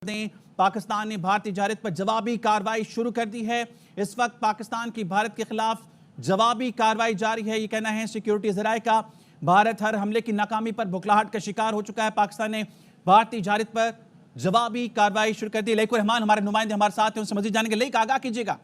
ने पाकिस्तान ने भारतीय तजारत पर जवाबी कार्रवाई शुरू कर दी है। इस वक्त पाकिस्तान की भारत के खिलाफ जवाबी कार्रवाई जारी है, ये कहना है सिक्योरिटी ज़राए का। भारत हर हमले की नाकामी पर बुखलाहट का शिकार हो चुका है। पाकिस्तान ने भारतीय तजारत पर जवाबी कार्रवाई शुरू कर दी। लेकुर रहमान हमारे नुमाइंदे हमारे साथ हैं, उनसे मजीद जानेंगे। लेक आगाह कीजिएगा।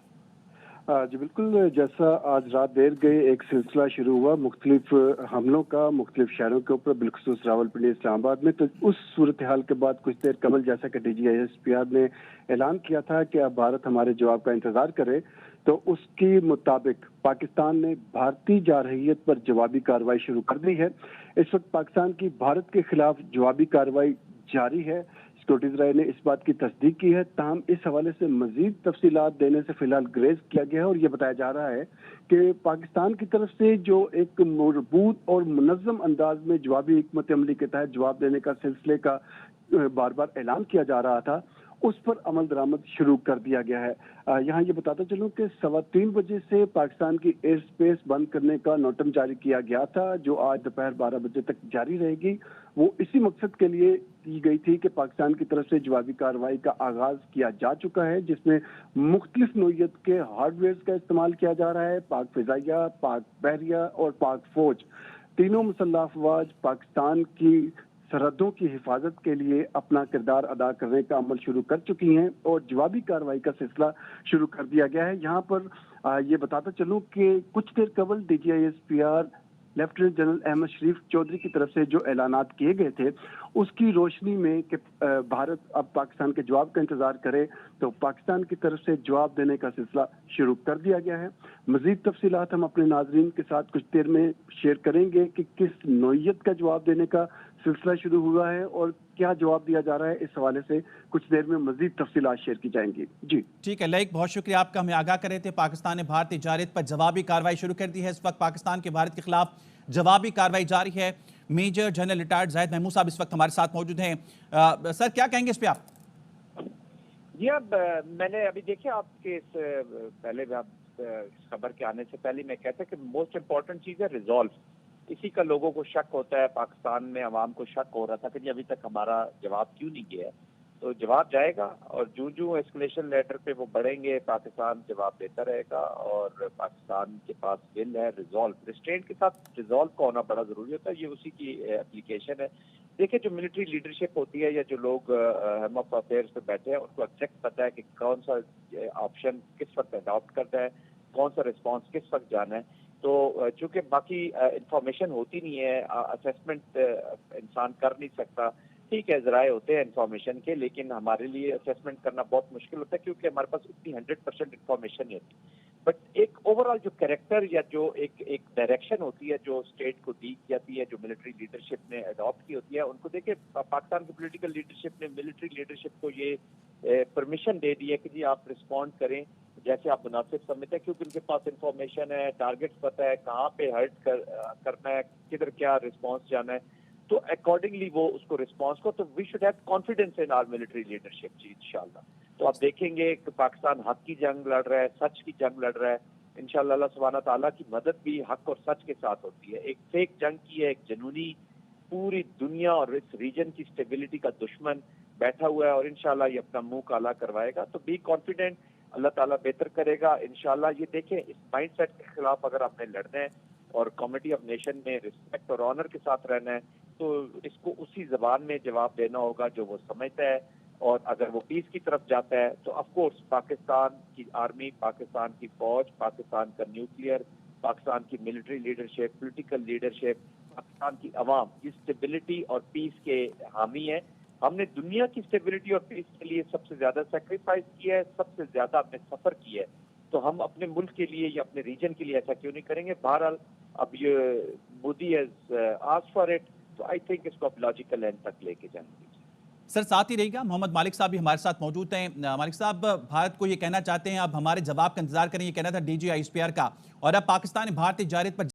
जी बिल्कुल, जैसा आज रात देर गए एक सिलसिला शुरू हुआ मुख्तलिफ हमलों का मुख्तलिफ शहरों के ऊपर, बिलखुसूस रावलपिंडी इस्लामाबाद में। तो उस सूरत हाल के बाद कुछ देर कबल जैसा कि DGISPR ने ऐलान किया था कि अब भारत हमारे जवाब का इंतजार करे, तो उसके मुताबिक पाकिस्तान ने भारतीय जारहियत पर जवाबी कार्रवाई शुरू कर दी है। इस वक्त पाकिस्तान की भारत के खिलाफ जवाबी कार्रवाई जारी है। सिक्योरिटी ज़राए ने इस बात की तस्दीक की है, ताहम इस हवाले से मजीद तफसीलात देने से फिलहाल ग्रेज किया गया है और ये बताया जा रहा है कि पाकिस्तान की तरफ से जो एक मरबूत और मुनज़्ज़म अंदाज में जवाबी हिकमत अमली के तहत जवाब देने का सिलसिले का बार बार ऐलान किया जा रहा था, उस पर अमल दरामद शुरू कर दिया गया है। यहाँ ये बताता चलूँ कि 3:15 बजे से पाकिस्तान की एयर स्पेस बंद करने का नोटम जारी किया गया था, जो आज दोपहर 12 बजे तक जारी रहेगी। वो इसी मकसद के लिए की गई थी कि पाकिस्तान की तरफ से जवाबी कार्रवाई का आगाज किया जा चुका है, जिसमें मुख्तलिफ नौइयत के हार्डवेयर का इस्तेमाल किया जा रहा है। पाक फिजाइया, पाक बहरिया और पाक फौज तीनों मुसल्लह अफवाज पाकिस्तान की सरहदों की हिफाजत के लिए अपना किरदार अदा करने का अमल शुरू कर चुकी हैं और जवाबी कार्रवाई का सिलसिला शुरू कर दिया गया है। यहाँ पर ये बताता चलूँ कि कुछ देर कबल DGISPR लेफ्टिनेंट जनरल अहमद शरीफ चौधरी की तरफ से जो ऐलानात किए गए थे, उसकी रोशनी में कि भारत अब पाकिस्तान के जवाब का इंतजार करे, तो पाकिस्तान की तरफ से जवाब देने का सिलसिला शुरू कर दिया गया है। मजीद तफसीलात हम अपने नाजरीन के साथ कुछ देर में शेयर करेंगे कि किस नौइयत का जवाब देने का सिलसिला शुरू हुआ है और क्या जवाब दिया जा रहा है। इस हवाले से कुछ देर में मजीद तफसीलात शेयर की जाएंगी। जी ठीक है लाइक, बहुत शुक्रिया आपका, हमें आगाह कर रहे थे। पाकिस्तान ने भारतीय तजारत पर जवाबी कार्रवाई शुरू कर दी है। इस वक्त पाकिस्तान के भारत के खिलाफ जवाबी कार्रवाई जारी है। Major general retired Zahid Mahmood साहब इस वक्त हमारे साथ मौजूद हैं। सर क्या कहेंगे इस पे आप? जी, अब मैंने अभी देखिए आपके इस पहले भी आप इस खबर के आने से पहले मैं कहता कि मोस्ट इम्पोर्टेंट चीज़ है रिजॉल्व। इसी का लोगों को शक होता है, पाकिस्तान में अवाम को शक हो रहा था कि अभी तक हमारा जवाब क्यों नहीं गया है। तो जवाब जाएगा और जो एस्केलेशन लेटर पे वो बढ़ेंगे, पाकिस्तान जवाब देता रहेगा और पाकिस्तान के पास विल है रिजॉल्व। रिस्ट्रेंट के साथ रिजॉल्व का होना बड़ा ज़रूरी होता है, ये उसी की एप्लीकेशन है। देखिए जो मिलिट्री लीडरशिप होती है या जो लोग हेम ऑफ अफेयर्स पे बैठे हैं, उनको एग्जैक्ट पता है कि कौन सा ऑप्शन किस वक्त अडॉप्ट करना है, कौन सा रिस्पॉन्स किस वक्त जाना है। तो चूंकि बाकी इंफॉर्मेशन होती नहीं है, असेसमेंट इंसान कर नहीं सकता। ठीक है, जराए होते हैं इंफॉर्मेशन के, लेकिन हमारे लिए असेसमेंट करना बहुत मुश्किल होता है क्योंकि हमारे पास उतनी 100% इंफॉर्मेशन नहीं होती। बट एक ओवरऑल जो कैरेक्टर या जो एक डायरेक्शन होती है जो स्टेट को दी जाती है, जो मिलिट्री लीडरशिप ने अडॉप्ट की होती है, उनको देखे पाकिस्तान की पॉलिटिकल लीडरशिप ने मिलिट्री लीडरशिप को ये परमिशन दे दी है कि जी आप रिस्पॉन्ड करें जैसे आप मुनासिब समझते हैं, क्योंकि उनके पास इंफॉर्मेशन है, टारगेट्स पता है, कहाँ पे हर्ट करना है, किधर क्या रिस्पॉन्स जाना है, तो अकॉर्डिंगली वो उसको रिस्पॉन्स को, तो we should have confidence in our military leadership जी इंशाल्लाह। तो आप देखेंगे कि पाकिस्तान हक की जंग लड़ रहा है, सच की जंग लड़ रहा है। इंशाल्लाह अल्लाह सुब्हाना ताला की मदद भी हक और सच के साथ होती है। एक फेक जंग की है, एक जनूनी पूरी दुनिया और इस रीजन की स्टेबिलिटी का दुश्मन बैठा हुआ है और इंशाल्लाह ये अपना मुंह काला करवाएगा। तो बी कॉन्फिडेंट, अल्लाह ताला बेहतर करेगा इंशाल्लाह। ये देखें, इस माइंडसेट के खिलाफ अगर आपने लड़ना है और कॉमिटी ऑफ नेशन में रिस्पेक्ट और ऑनर के साथ रहना है, तो इसको उसी जबान में जवाब देना होगा जो वो समझता है। और अगर वो पीस की तरफ जाता है तो ऑफ कोर्स पाकिस्तान की आर्मी, पाकिस्तान की फौज, पाकिस्तान का न्यूक्लियर, पाकिस्तान की military leadership, political leadership, Pakistan की अवाम इस स्टेबिलिटी और पीस के हामी है। हमने दुनिया की स्टेबिलिटी और पीस के लिए सबसे ज्यादा सेक्रीफाइस किया है, सबसे ज्यादा अपने सफर किया है, तो हम अपने मुल्क के लिए या अपने रीजन के लिए ऐसा क्यों नहीं करेंगे। बहरहाल अब ये Modi has asked for it, तो आई थिंक इसको अब लॉजिकल एंड तक लेके जाएंगे। सर साथ ही रहेगा मोहम्मद मालिक साहब भी हमारे साथ मौजूद हैं। मालिक साहब, भारत को ये कहना चाहते हैं अब हमारे जवाब का इंतजार करें, ये कहना था DGISPR का, और अब पाकिस्तान ने भारतीय तजारत पर